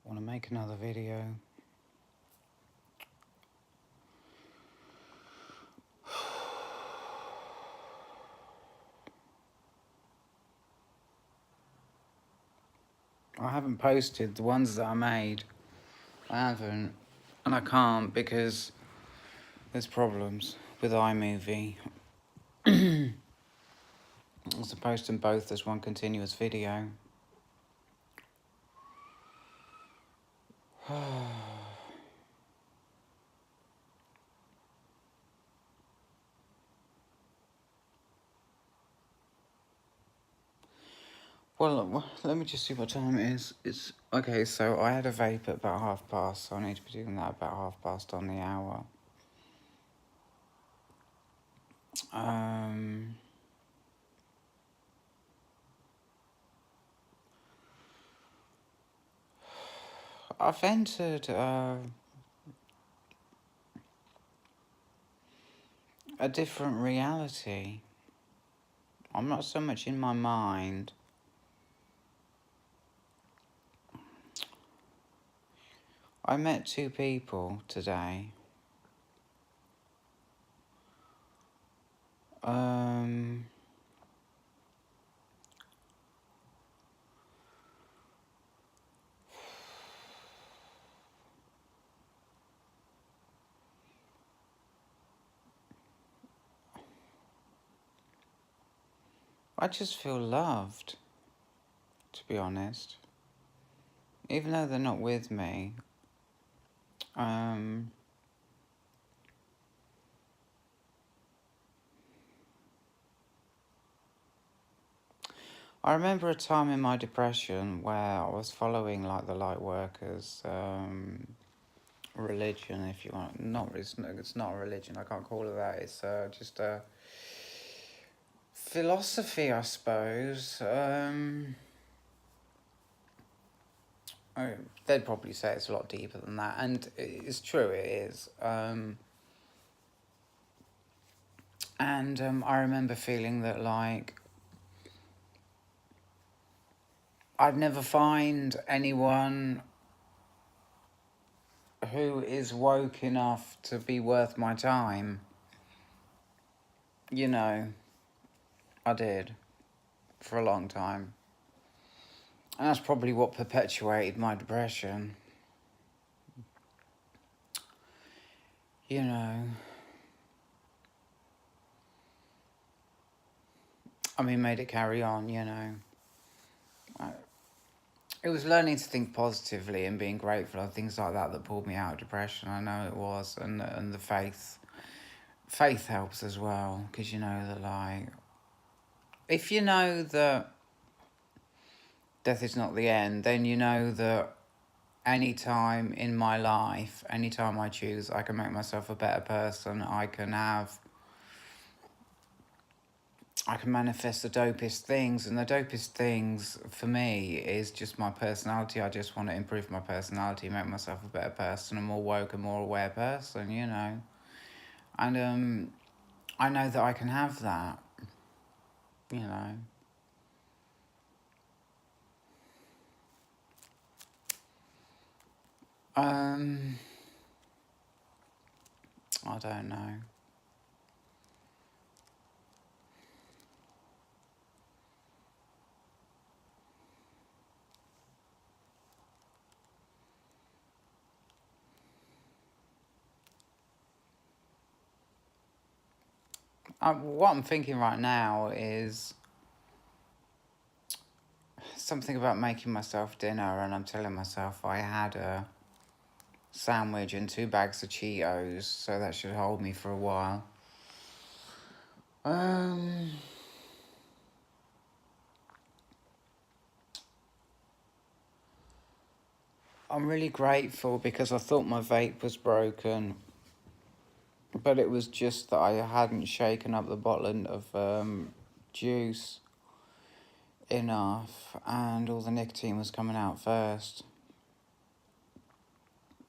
want to make another video. I haven't posted the ones that I made. I haven't, and I can't because there's problems with iMovie. I was to post them both as one continuous video. Well, let me just see what time it is. It's okay, so I had a vape at about past, so I need to be doing that about past on the hour. I've entered a different reality. I'm not so much in my mind. I met two people today. I just feel loved, to be honest. Even though they're not with me. I remember a time in my depression where I was following like the light workers religion, if you want. It's not a religion, I can't call it that. It's just a philosophy, I suppose. They'd probably say it's a lot deeper than that, and it's true, it is. I remember feeling that, like, I'd never find anyone who is woke enough to be worth my time. You know, I did. For a long time. And that's probably what perpetuated my depression. You know. I mean, made it carry on, you know. It was learning to think positively and being grateful and things like that pulled me out of depression. I know it was. And the faith. Faith helps as well. Because you know that, like, if you know that death is not the end, then you know that any time in my life, any time I choose, I can make myself a better person. I can manifest the dopest things, and the dopest things for me is just my personality. I just want to improve my personality, make myself a better person, a more woke and more aware person, you know. And I know that I can have that, you know. I don't know. What I'm thinking right now is something about making myself dinner, and I'm telling myself I had a sandwich and 2 bags of Cheetos, so that should hold me for a while. I'm really grateful because I thought my vape was broken, but it was just that I hadn't shaken up the bottle of juice enough, and all the nicotine was coming out first,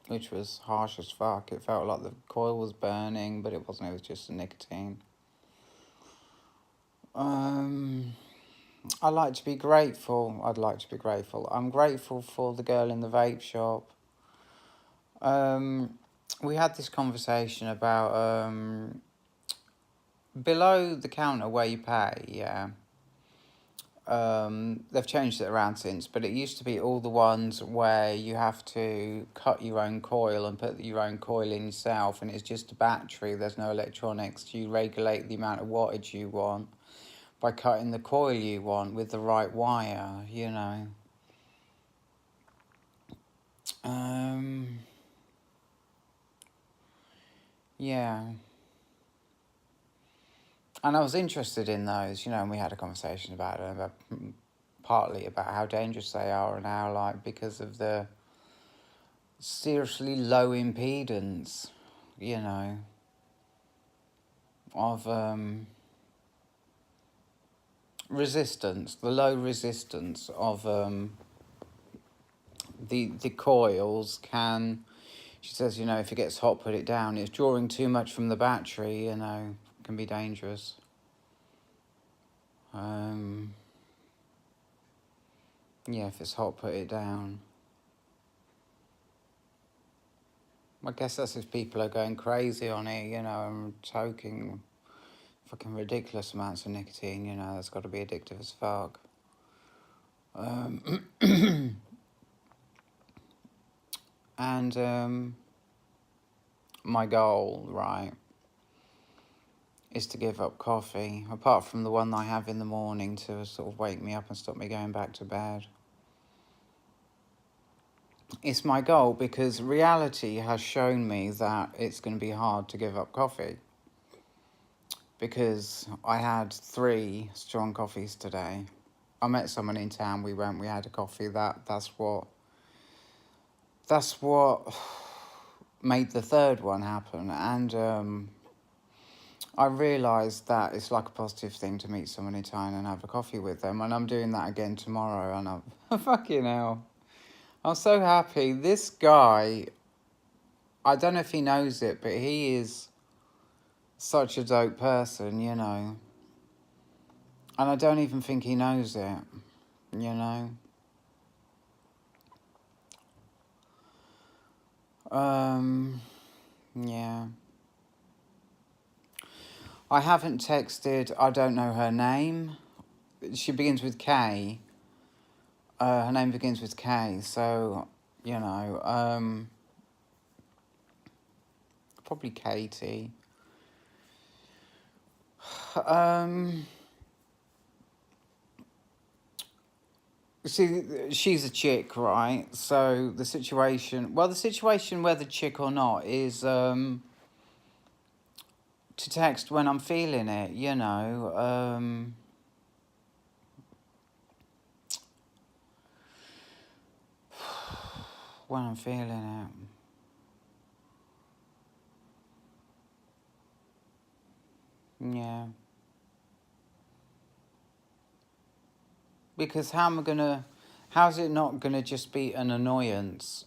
which was harsh as fuck. It felt like the coil was burning, but it wasn't. It was just the nicotine. I like to be grateful. I'd like to be grateful. I'm grateful for the girl in the vape shop. We had this conversation about below the counter where you pay, yeah. They've changed it around since, but it used to be all the ones where you have to cut your own coil and put your own coil in yourself, and it's just a battery, there's no electronics. You regulate the amount of wattage you want by cutting the coil you want with the right wire, you know. Yeah. And I was interested in those, you know, and we had a conversation about it, partly about how dangerous they are and how, like, because of the seriously low impedance, you know, of resistance, the low resistance of the coils can, she says, you know, if it gets hot, put it down. It's drawing too much from the battery, you know, can be dangerous. Yeah, if it's hot, put it down. I guess that's if people are going crazy on it, you know, and choking fucking ridiculous amounts of nicotine, you know, that's got to be addictive as fuck. And my goal, right, is to give up coffee, apart from the one that I have in the morning to sort of wake me up and stop me going back to bed. It's my goal because reality has shown me that it's going to be hard to give up coffee. Because I had 3 strong coffees today. I met someone in town, we had a coffee. That's what made the 3rd one happen. And I realised that it's like a positive thing to meet someone in town and have a coffee with them. And I'm doing that again tomorrow. And I'm fucking hell. I'm so happy. This guy, I don't know if he knows it, but he is such a dope person, you know. And I don't even think he knows it, you know. Yeah. I haven't texted, I don't know her name. She begins with K. Her name begins with K, so, you know, probably Katie. See, she's a chick, right? So the situation whether chick or not, is to text when I'm feeling it, you know. When I'm feeling it. Yeah. Because how's it not gonna just be an annoyance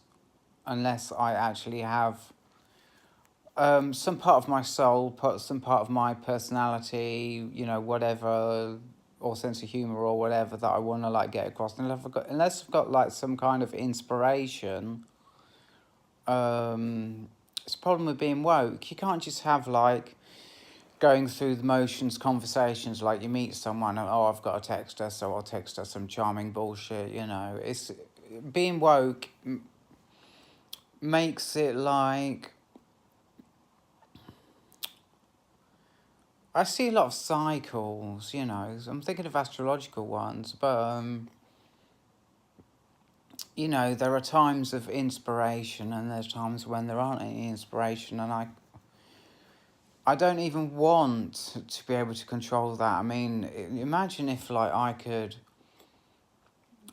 unless I actually have some part of my soul, some part of my personality, you know, whatever, or sense of humor or whatever that I want to like get across. Unless I've got like some kind of inspiration, it's a problem with being woke. You can't just have like going through the motions conversations like you meet someone and, oh, I've got to text her, so I'll text her some charming bullshit, you know. It's being woke makes it like, I see a lot of cycles, you know. I'm thinking of astrological ones, but you know, there are times of inspiration and there's times when there aren't any inspiration, and I don't even want to be able to control that. I mean, imagine if like I could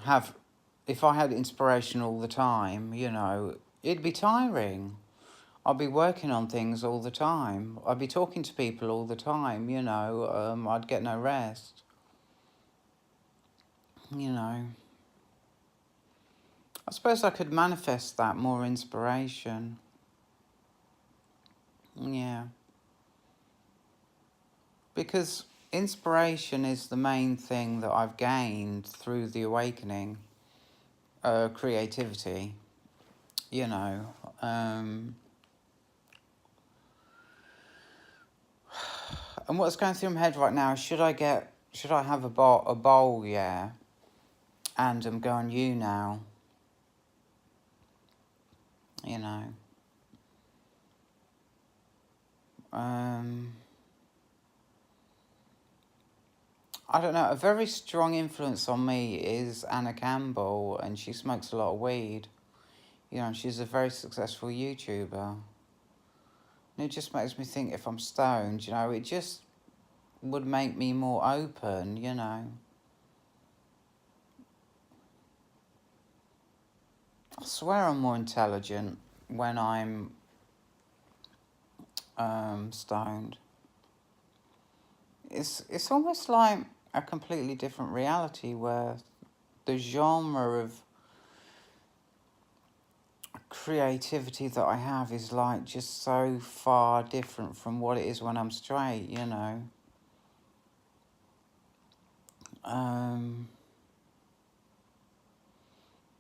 have, if I had inspiration all the time, you know, it'd be tiring. I'd be working on things all the time. I'd be talking to people all the time, you know. I'd get no rest, you know. I suppose I could manifest that more inspiration. Yeah. Because inspiration is the main thing that I've gained through the awakening. Creativity, you know. And what's going through my head right now is should I have a bowl, yeah, and go on you now, you know. I don't know, a very strong influence on me is Anna Campbell, and she smokes a lot of weed. You know, she's a very successful YouTuber. And it just makes me think if I'm stoned, you know, it just would make me more open, you know. I swear I'm more intelligent when I'm stoned. It's almost like a completely different reality where the genre of creativity that I have is like just so far different from what it is when I'm straight, you know.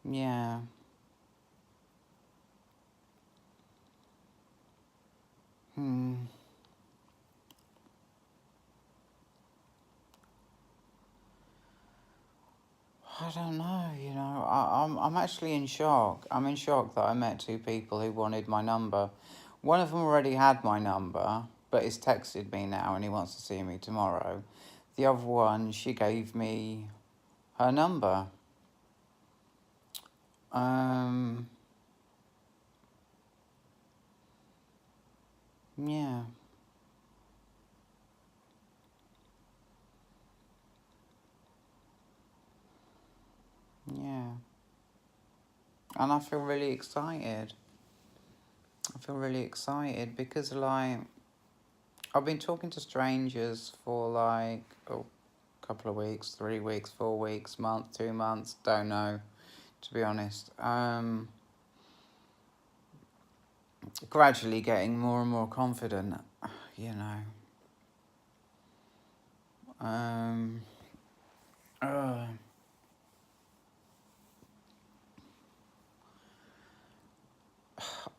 Yeah. I don't know, you know, I'm actually in shock. I'm in shock that I met two people who wanted my number. One of them already had my number, but he's texted me now and he wants to see me tomorrow. The other one, she gave me her number. Yeah. Yeah. And I feel really excited. I feel really excited because, like, I've been talking to strangers for, like, a couple of weeks, 3 weeks, 4 weeks, month, 2 months, don't know, to be honest. Gradually getting more and more confident, you know. Uh,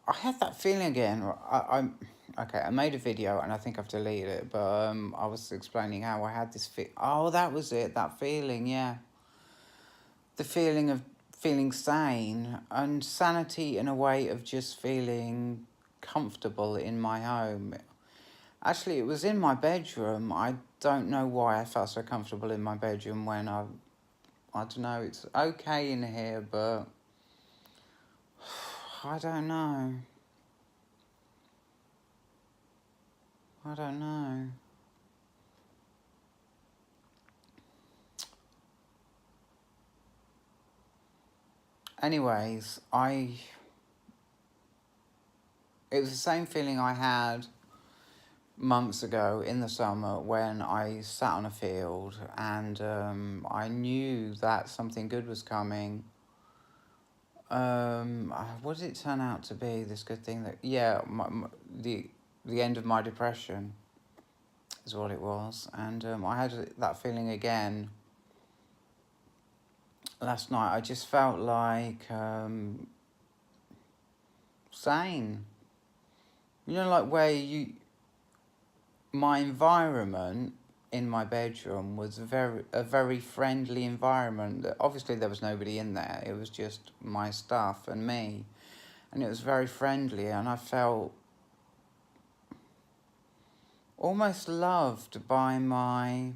I had that feeling again. I'm okay. I made a video and I think I've deleted it, but I was explaining how I had this Oh, that was it. That feeling, yeah. The feeling of feeling sane and sanity in a way of just feeling comfortable in my home. Actually, it was in my bedroom. I don't know why I felt so comfortable in my bedroom when I don't know. It's okay in here, but I don't know. I don't know. Anyways, it was the same feeling I had months ago in the summer when I sat on a field and I knew that something good was coming. What did it turn out to be? This good thing that the end of my depression is what it was, and I had that feeling again last night. I just felt like sane. You know, like where my environment in my bedroom was a very friendly environment. Obviously, there was nobody in there. It was just my stuff and me, and it was very friendly. And I felt almost loved by my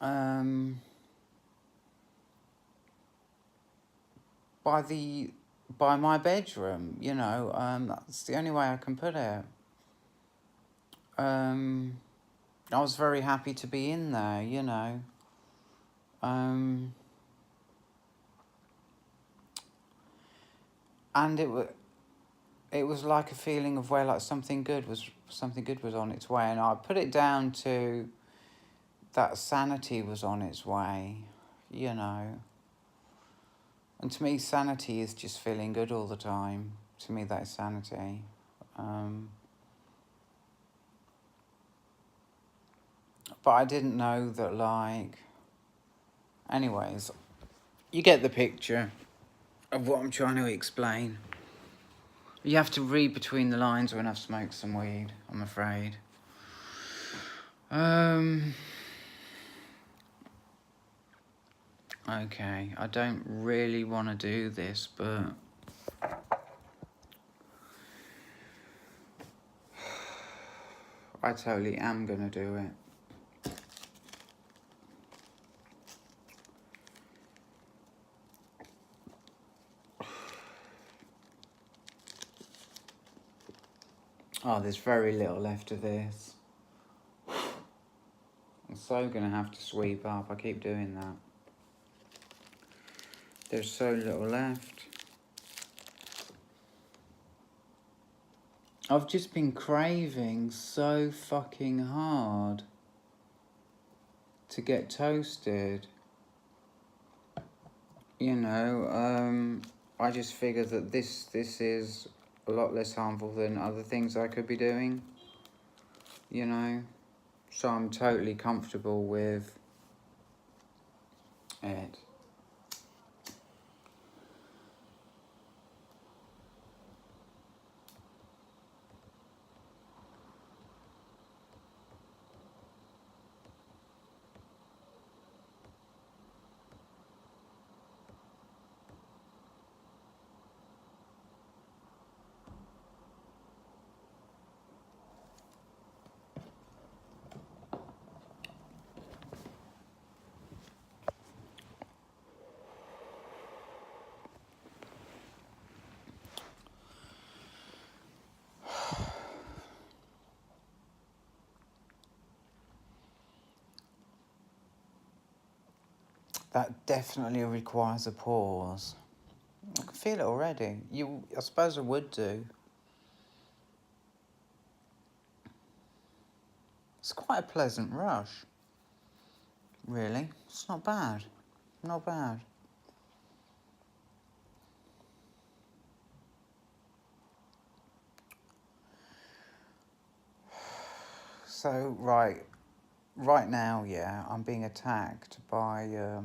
um, by the by my bedroom. You know, that's the only way I can put it. I was very happy to be in there. You know. And it was like a feeling of where like something good was on its way, and I put it down to that sanity was on its way, you know. And to me, sanity is just feeling good all the time. To me, that is sanity. But I didn't know that, like... Anyways, you get the picture of what I'm trying to explain. You have to read between the lines when I've smoked some weed, I'm afraid. Okay, I don't really want to do this, but... I totally am going to do it. Oh, there's very little left of this. I'm so going to have to sweep up. I keep doing that. There's so little left. I've just been craving so fucking hard to get toasted. You know, I just figured that this is a lot less harmful than other things I could be doing. You know, so I'm totally comfortable with it. That definitely requires a pause. I can feel it already. I suppose I would do. It's quite a pleasant rush. Really, it's not bad. Not bad. So, right now, yeah, I'm being attacked by a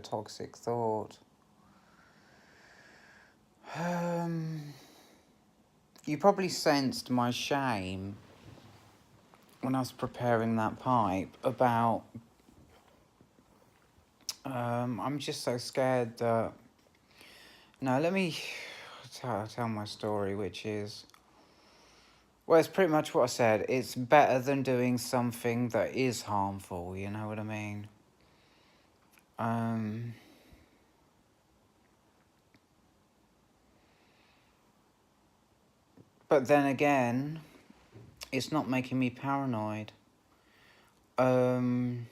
toxic thought. You probably sensed my shame when I was preparing that pipe about... I'm just so scared that... No, let me tell my story, which is... Well, it's pretty much what I said. It's better than doing something that is harmful, you know what I mean? But then again, it's not making me paranoid. In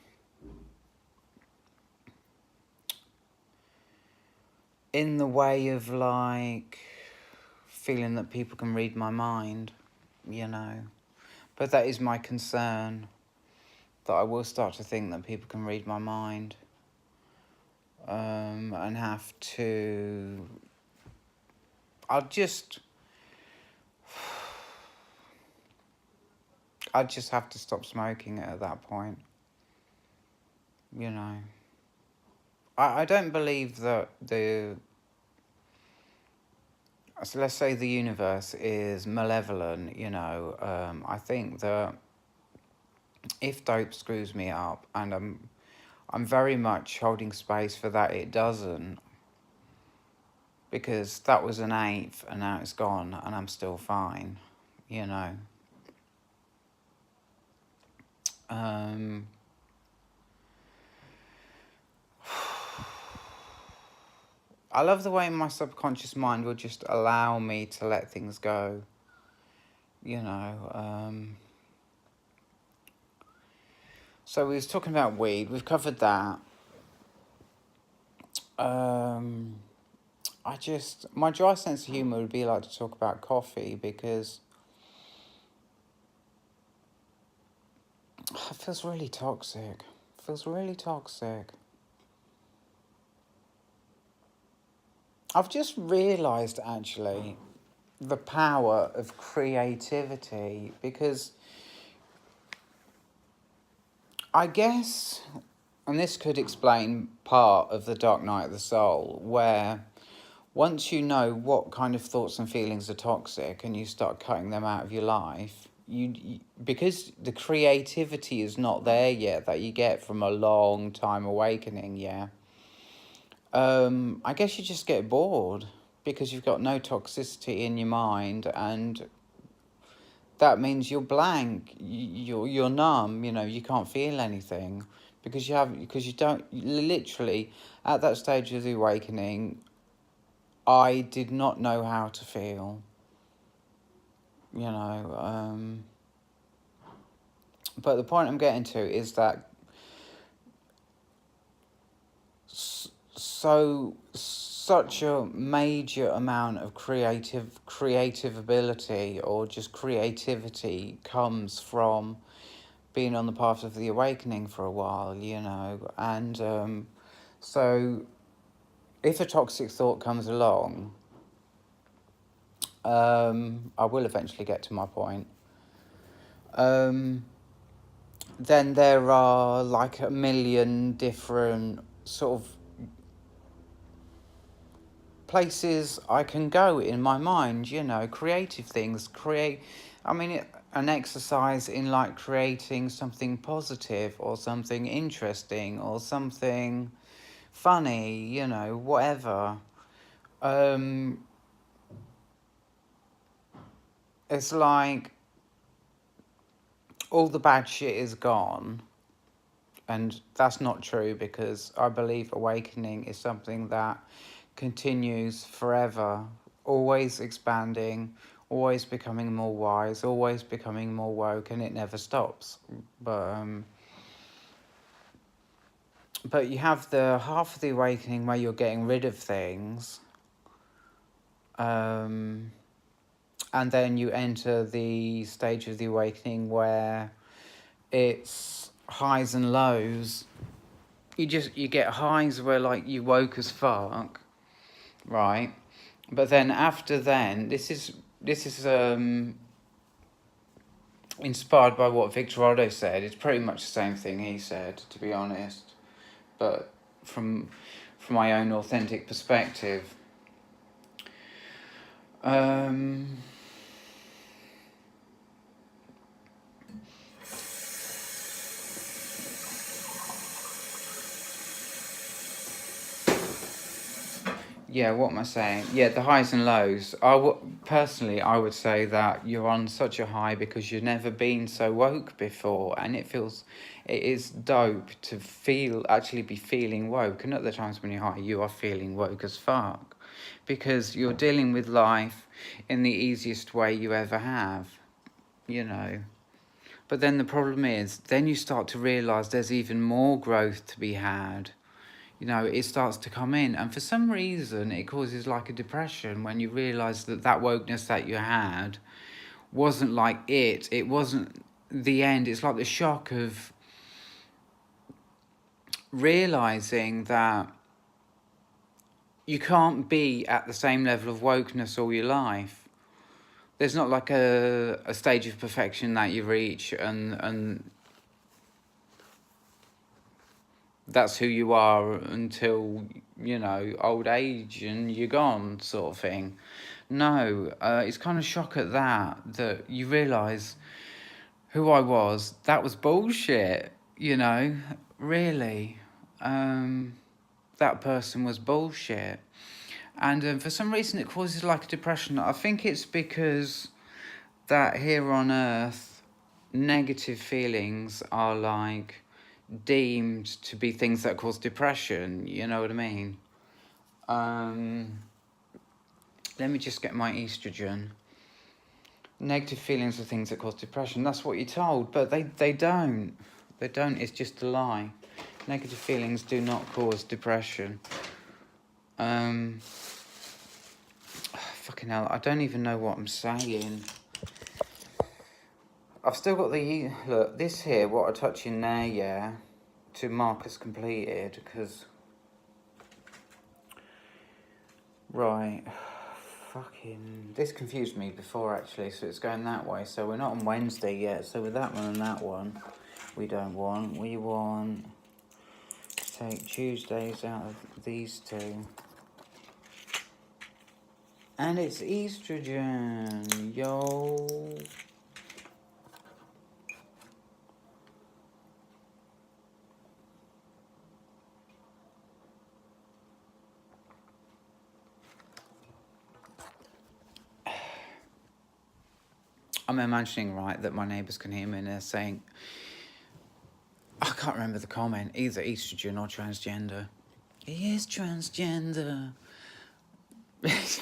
the way of, like, feeling that people can read my mind, you know. But that is my concern, that I will start to think that people can read my mind. And have to... I just have to stop smoking it at that point. You know. I don't believe that so let's say the universe is malevolent, you know. I think that if dope screws me up, and I'm very much holding space for that it doesn't, because that was an eighth and now it's gone and I'm still fine, you know. I love the way my subconscious mind will just allow me to let things go, you know. So we was talking about weed, we've covered that. My dry sense of humour would be like to talk about coffee, because it feels really toxic. I've just realised, actually, the power of creativity, because I guess, and this could explain part of the Dark Night of the Soul, where once you know what kind of thoughts and feelings are toxic and you start cutting them out of your life, you because the creativity is not there yet that you get from a long time awakening, yeah. I guess you just get bored because you've got no toxicity in your mind, and that means you're blank. You're numb. You know, you can't feel anything because you don't literally at that stage of the awakening. I did not know how to feel. You know, but the point I'm getting to is that such a major amount of creative ability or just creativity comes from being on the path of the awakening for a while, you know. And so if a toxic thought comes along, I will eventually get to my point. Then there are like a million different sort of places I can go in my mind, you know, creative things. An exercise in like creating something positive or something interesting or something funny, you know, whatever. It's like all the bad shit is gone. And that's not true because I believe awakening is something that continues forever, always expanding, always becoming more wise, always becoming more woke, and it never stops. But but you have the half of the awakening where you're getting rid of things, and then you enter the stage of the awakening where it's highs and lows. You get highs where like you woke as fuck, right? But then after then, this is inspired by what Victor Otto said. It's pretty much the same thing he said, to be honest, but from my own authentic perspective. Um, Yeah, what am I saying? Yeah, the highs and lows. Personally, I would say that you're on such a high because you've never been so woke before, and it is dope to actually be feeling woke. And at the times when you're high, you are feeling woke as fuck, because you're dealing with life in the easiest way you ever have, you know. But then the problem is, then you start to realize there's even more growth to be had. You know, it starts to come in, and for some reason it causes like a depression when you realize that wokeness that you had wasn't like it wasn't the end. It's like the shock of realizing that you can't be at the same level of wokeness all your life. There's not like a stage of perfection that you reach and that's who you are until, you know, old age and you're gone, sort of thing. No, it's kind of shock at that you realise who I was. That was bullshit, you know, really. That person was bullshit. And for some reason it causes like a depression. I think it's because that here on earth, negative feelings are like deemed to be things that cause depression, you know what I mean? Let me just get my estrogen. Negative feelings are things that cause depression. That's what you're told, but they don't. They don't. It's just a lie. Negative feelings do not cause depression. Fucking hell, I don't even know what I'm saying. I've still got look, this here, what I touch in there, yeah, to mark as completed, because, right, fucking, this confused me before actually, so it's going that way, so we're not on Wednesday yet, so with that one and that one, we don't want. We want to take Tuesdays out of these two. And it's estrogen, yo. I'm imagining, right, that my neighbours can hear me and they're saying, I can't remember the comment, either estrogen or transgender. He is transgender.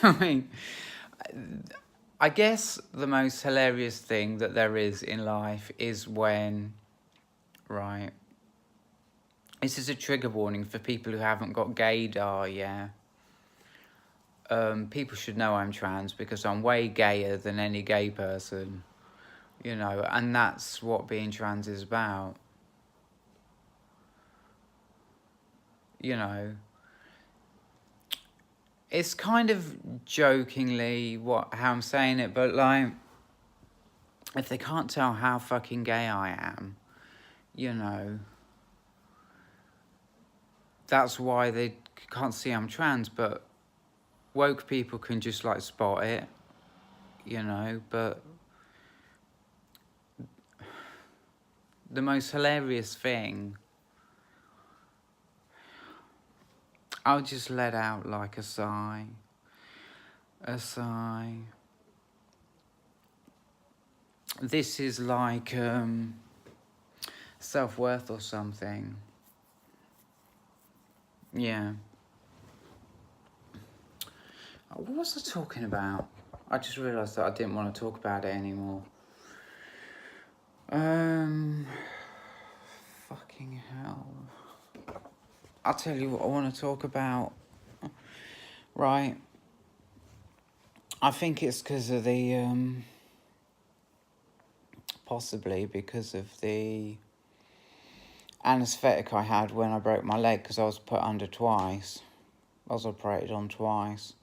I mean, I guess the most hilarious thing that there is in life is when, right, this is a trigger warning for people who haven't got gaydar, yeah. People should know I'm trans because I'm way gayer than any gay person, you know, and that's what being trans is about. You know, it's kind of jokingly how I'm saying it, but like, if they can't tell how fucking gay I am, you know, that's why they can't see I'm trans, but woke people can just like spot it, you know, but the most hilarious thing, I'll just let out like a sigh. A sigh. This is like self-worth or something. Yeah. What was I talking about? I just realised that I didn't want to talk about it anymore. Fucking hell. I'll tell you what I want to talk about. Right. I think it's because of the, possibly because of the anaesthetic I had when I broke my leg, because I was put under twice. I was operated on twice.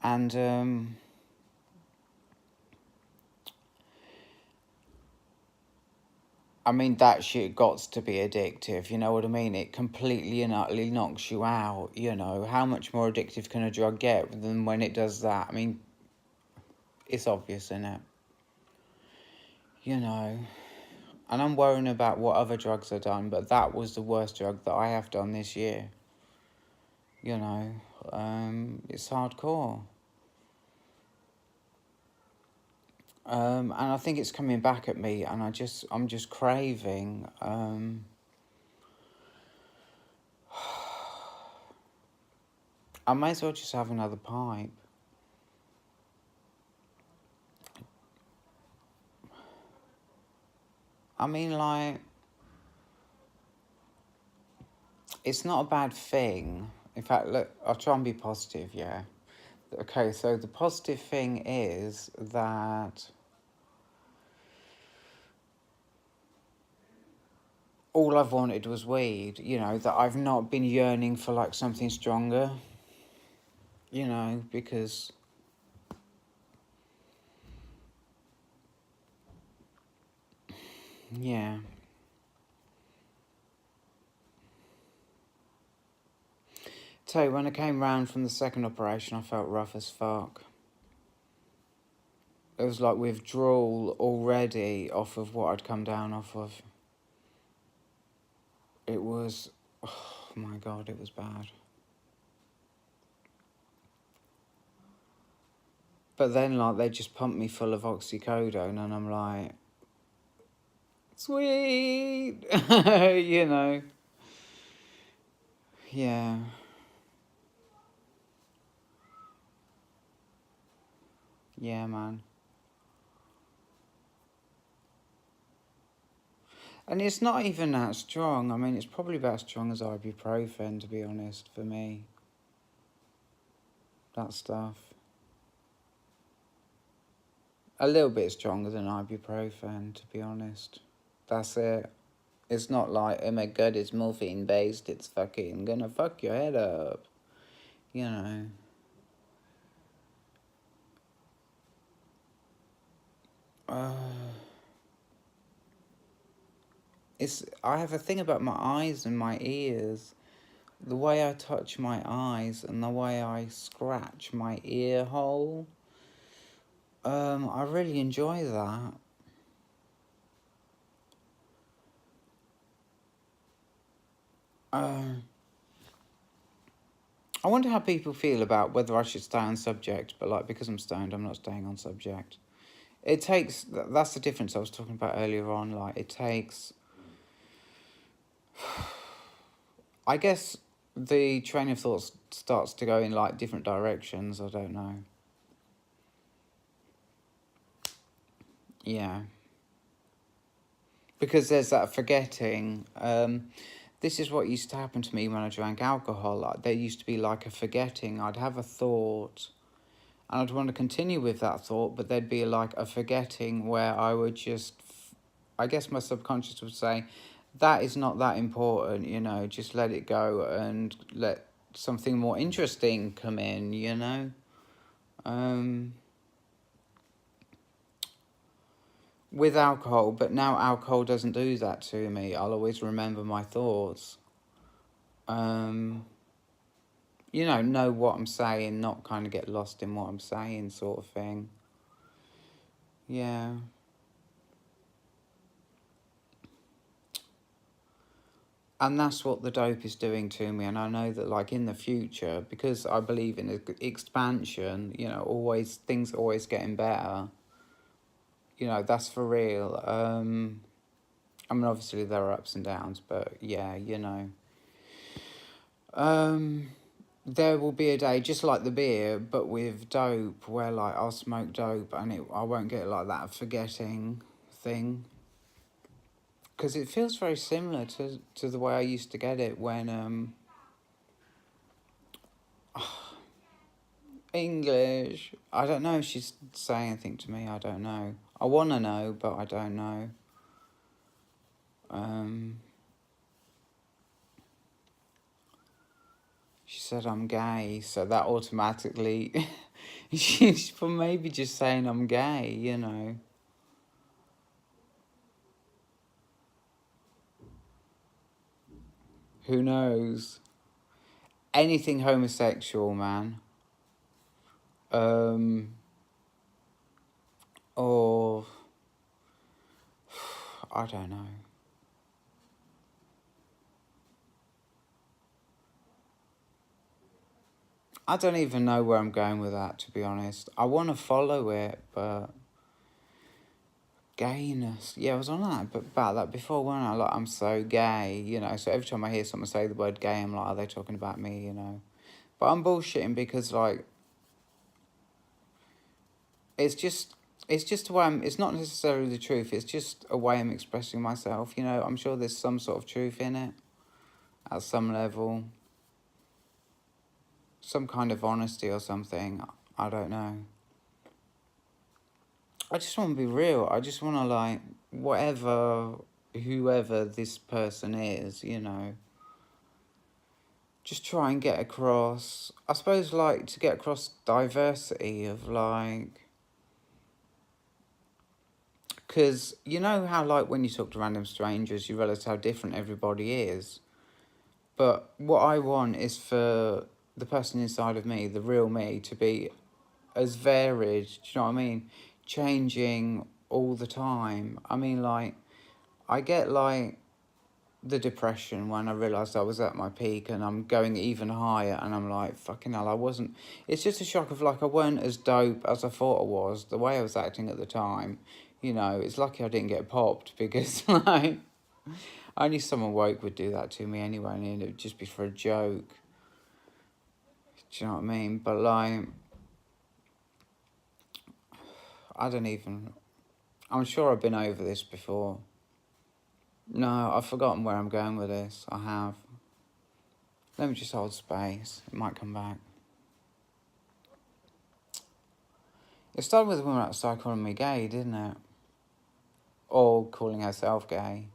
And, I mean, that shit got to be addictive, you know what I mean? It completely and utterly knocks you out, you know? How much more addictive can a drug get than when it does that? I mean, it's obvious, isn't it? You know? And I'm worrying about what other drugs are done, but that was the worst drug that I have done this year. You know? It's hardcore. And I think it's coming back at me, and I'm just craving, I may as well just have another pipe. I mean, like, it's not a bad thing. In fact, look, I'll try and be positive, yeah? Okay, so the positive thing is that all I've wanted was weed, you know, that I've not been yearning for, like, something stronger, you know, because... Yeah. Tell you, when I came round from the second operation, I felt rough as fuck. It was like withdrawal already off of what I'd come down off of. It was... Oh, my God, it was bad. But then, like, they just pumped me full of oxycodone, and I'm like... Sweet! You know. Yeah. Yeah, man. And it's not even that strong. I mean, it's probably about as strong as ibuprofen, to be honest, for me. That stuff. A little bit stronger than ibuprofen, to be honest. That's it. It's not like, oh my God, it's morphine based, it's fucking gonna fuck your head up. You know. I have a thing about my eyes and my ears. The way I touch my eyes and the way I scratch my ear hole. I really enjoy that. Um, I wonder how people feel about whether I should stay on subject, but like because I'm stoned, I'm not staying on subject. It takes, that's the difference I was talking about earlier on. Like, it takes, I guess the train of thought starts to go in like different directions. I don't know. Yeah. Because there's that forgetting. This is what used to happen to me when I drank alcohol. Like, there used to be like a forgetting. I'd have a thought and I'd want to continue with that thought, but there'd be like a forgetting where I would just, I guess my subconscious would say, that is not that important, you know, just let it go and let something more interesting come in, you know. Um, with alcohol, but now alcohol doesn't do that to me. I'll always remember my thoughts. Um, know what I'm saying, not kind of get lost in what I'm saying, sort of thing. Yeah. And that's what the dope is doing to me. And I know that, like, in the future, because I believe in expansion, always things always getting better. That's for real. I mean, obviously there are ups and downs, but yeah, there will be a day just like the beer, but with dope, where like I'll smoke dope and I won't get like that forgetting thing. Because it feels very similar to the way I used to get it when English. I don't know if she's saying anything to me. I don't know. I want to know, but I don't know. She said I'm gay, so that automatically, she's for maybe just saying I'm gay. Who knows? Anything homosexual, man. Or I don't know. I don't even know where I'm going with that, to be honest. I want to follow it, but gayness. Yeah, I was on that, but about that before, weren't I? Like, I'm so gay. So every time I hear someone say the word gay, I'm like, are they talking about me? But I'm bullshitting because, like, it's just a way it's not necessarily the truth. It's just a way I'm expressing myself. I'm sure there's some sort of truth in it at some level. Some kind of honesty or something. I don't know. I just want to be real. I just want to, like, whoever this person is, just try and get across, I suppose, like, to get across diversity of, like, because you know how, like, when you talk to random strangers, you realise how different everybody is. But what I want is for the person inside of me, the real me, to be as varied, do you know what I mean? Changing all the time. I mean, like, I get, like, the depression when I realised I was at my peak and I'm going even higher and I'm like, fucking hell, I wasn't. It's just a shock of, like, I weren't as dope as I thought I was, the way I was acting at the time. It's lucky I didn't get popped because, like, only someone woke would do that to me anyway, and it would just be for a joke. Do you know what I mean? But, like, I don't even. I'm sure I've been over this before. No, I've forgotten where I'm going with this. I have. Let me just hold space. It might come back. It started with a woman outside calling me gay, didn't it? Or calling herself gay.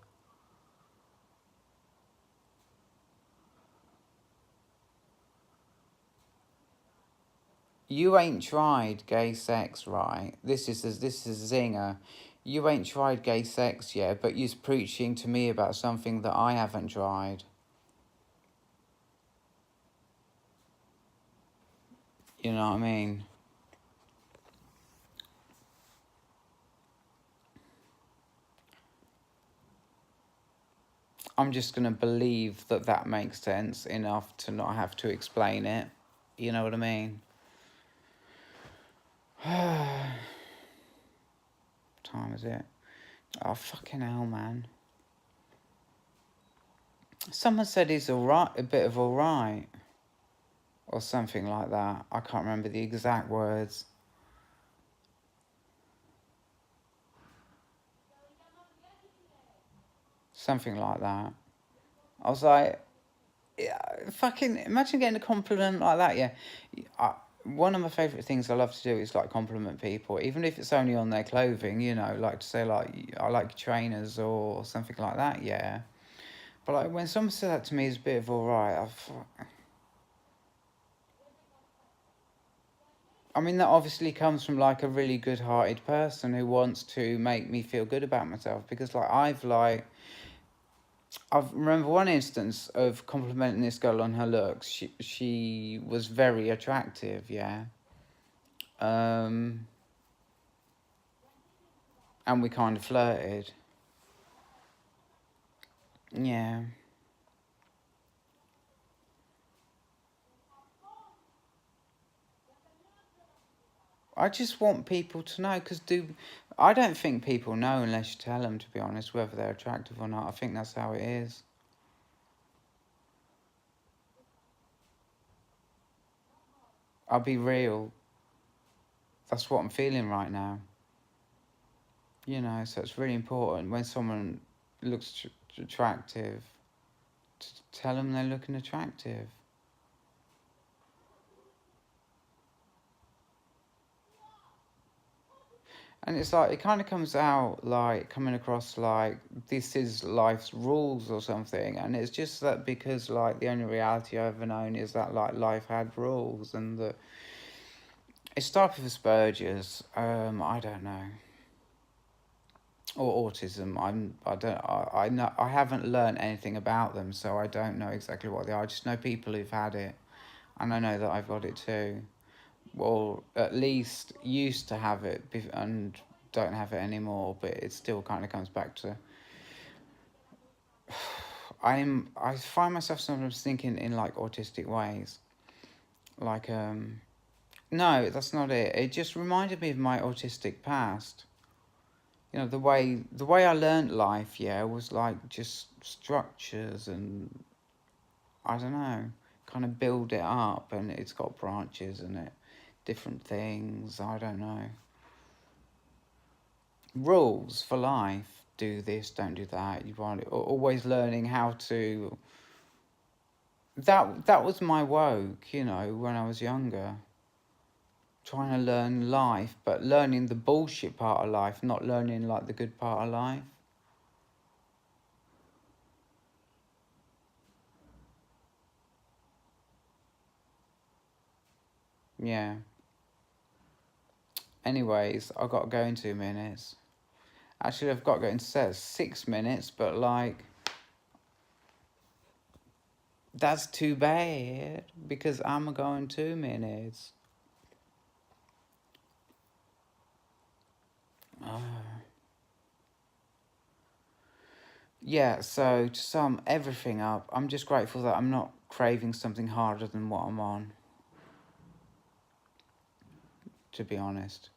You ain't tried gay sex, right? This is a zinger. You ain't tried gay sex yet, but you're preaching to me about something that I haven't tried. You know what I mean? I'm just going to believe that that makes sense enough to not have to explain it. You know what I mean? Time is it? Oh, fucking hell, man. Someone said he's alright, a bit of alright. Or something like that. I can't remember the exact words. Something like that. I was like, yeah, fucking imagine getting a compliment like that. Yeah, one of my favourite things I love to do is like compliment people, even if it's only on their clothing. You know, like to say like I like your trainers or something like that. Yeah, but like when someone said that to me, it's a bit of alright. I mean, that obviously comes from like a really good-hearted person who wants to make me feel good about myself, because like I remember one instance of complimenting this girl on her looks. She was very attractive, yeah. Um, and we kind of flirted. Yeah. I just want people to know, because I don't think people know unless you tell them, to be honest, whether they're attractive or not. I think that's how it is. I'll be real. That's what I'm feeling right now. You know, so it's really important when someone looks attractive to tell them they're looking attractive. And it's like, it kind of comes out like coming across like this is life's rules or something. And it's just that because like the only reality I've ever known is that like life had rules, and that it started with Asperger's. I don't know. Or autism. I don't, I know, I haven't learned anything about them, so I don't know exactly what they are. I just know people who've had it, and I know that I've got it too. Well, at least used to have it and don't have it anymore, but it still kind of comes back to I find myself sometimes thinking in like autistic ways. Like no, that's not it. It just reminded me of my autistic past. You know, the way I learned life, yeah, was like just structures, and I don't know, kind of build it up, and it's got branches and it different things, I don't know. Rules for life. Do this, don't do that. You want it, always learning how to. That was my woke, you know, when I was younger. Trying to learn life, but learning the bullshit part of life, not learning like the good part of life. Yeah. Anyways, I've got to go in 2 minutes. Actually, I've got to go in 6 minutes, but like, that's too bad because I'm going 2 minutes. Oh. Yeah, so to sum everything up, I'm just grateful that I'm not craving something harder than what I'm on, to be honest.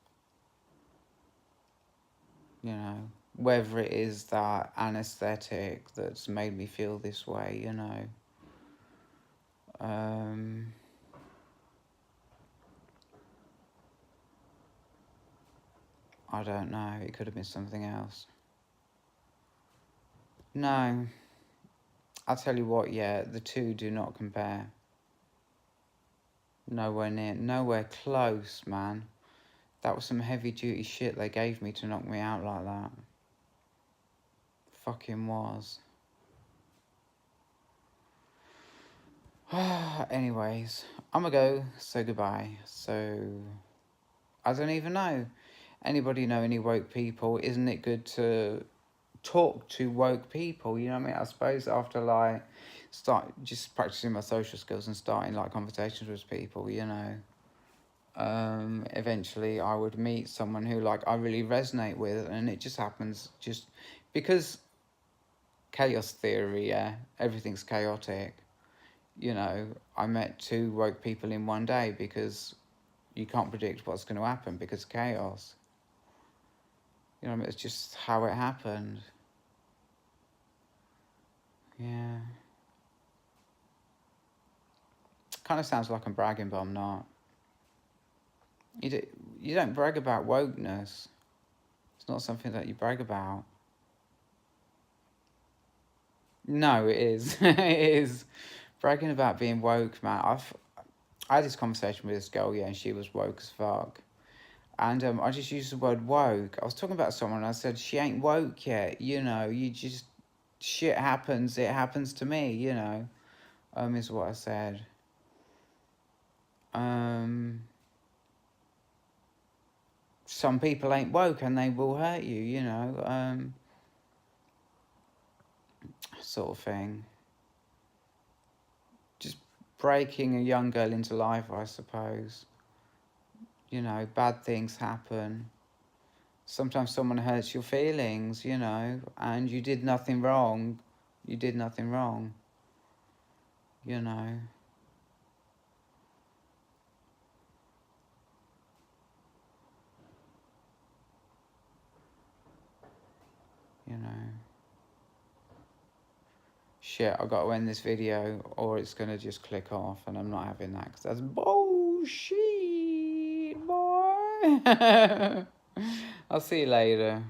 You know, whether it is that anesthetic that's made me feel this way, you know. Um, I don't know, it could have been something else. No, I'll tell you what, yeah, the two do not compare. Nowhere near, nowhere close, man. That was some heavy duty shit they gave me to knock me out like that. Fucking was. Anyways, I'm gonna go say goodbye. So, I don't even know. anybody know any woke people? Isn't it good to talk to woke people? You know what I mean? I suppose after like start just practicing my social skills and starting like conversations with people, you know, eventually I would meet someone who like I really resonate with, and it just happens just because chaos theory, yeah, everything's chaotic. You know, I met two woke people in one day because you can't predict what's going to happen because chaos. You know, I mean, it's just how it happened. Yeah. Kind of sounds like I'm bragging, but I'm not. You, do, you don't brag about wokeness. It's not something that you brag about. No, it is. It is. Bragging about being woke, man. I had this conversation with this girl, yeah, and she was woke as fuck. And I just used the word woke. I was talking about someone, and I said, she ain't woke yet, you know, you just, shit happens, it happens to me, you know, is what I said. Some people ain't woke and they will hurt you, you know, sort of thing. Just breaking a young girl into life, I suppose. You know, bad things happen. Sometimes someone hurts your feelings, you know, and you did nothing wrong. You did nothing wrong, you know. You know. Shit, I got to end this video or it's going to just click off, and I'm not having that because that's bullshit, boy. I'll see you later.